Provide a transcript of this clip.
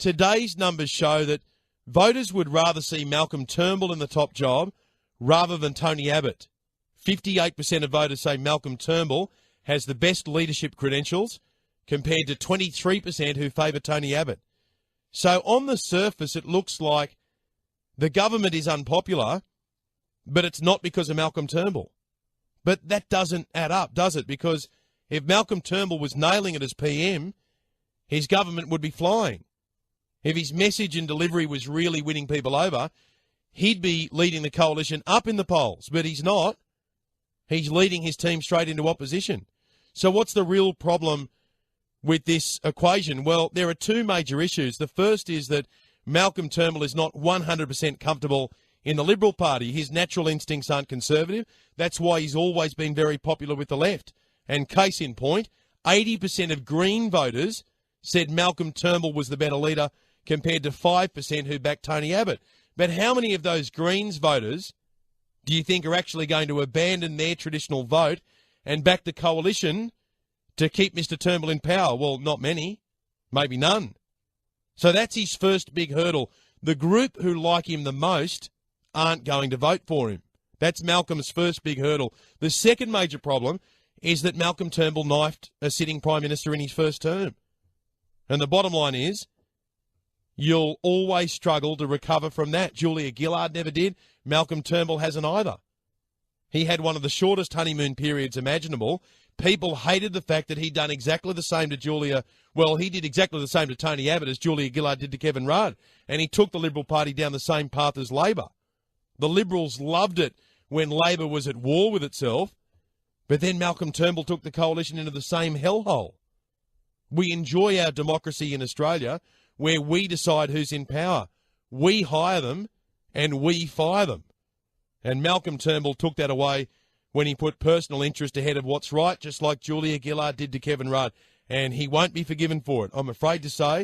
today's numbers show that voters would rather see Malcolm Turnbull in the top job rather than Tony Abbott. 58% of voters say Malcolm Turnbull has the best leadership credentials compared to 23% who favour Tony Abbott. So on the surface, it looks like the government is unpopular, but it's not because of Malcolm Turnbull. But that doesn't add up, does it? Because if Malcolm Turnbull was nailing it as PM, his government would be flying. If his message and delivery was really winning people over, he'd be leading the coalition up in the polls. But he's not. He's leading his team straight into opposition. So what's the real problem with this equation? Well, there are two major issues. The first is that Malcolm Turnbull is not 100% comfortable in the Liberal Party. His natural instincts aren't conservative. That's why he's always been very popular with the left. And case in point, 80% of Green voters said Malcolm Turnbull was the better leader compared to 5% who backed Tony Abbott. But how many of those Greens voters do you think are actually going to abandon their traditional vote and back the coalition to keep Mr Turnbull in power? Well, not many, maybe none. So that's his first big hurdle. The group who like him the most aren't going to vote for him. That's Malcolm's first big hurdle. The second major problem is that Malcolm Turnbull knifed a sitting Prime Minister in his first term. And the bottom line is, you'll always struggle to recover from that. Julia Gillard never did. Malcolm Turnbull hasn't either. He had one of the shortest honeymoon periods imaginable. People hated the fact that he'd done exactly the same to Julia. Well, he did exactly the same to Tony Abbott as Julia Gillard did to Kevin Rudd. And he took the Liberal Party down the same path as Labor. The Liberals loved it when Labor was at war with itself. But then Malcolm Turnbull took the coalition into the same hellhole. We enjoy our democracy in Australia where we decide who's in power. We hire them and we fire them. And Malcolm Turnbull took that away when he put personal interest ahead of what's right, just like Julia Gillard did to Kevin Rudd. And he won't be forgiven for it, I'm afraid to say.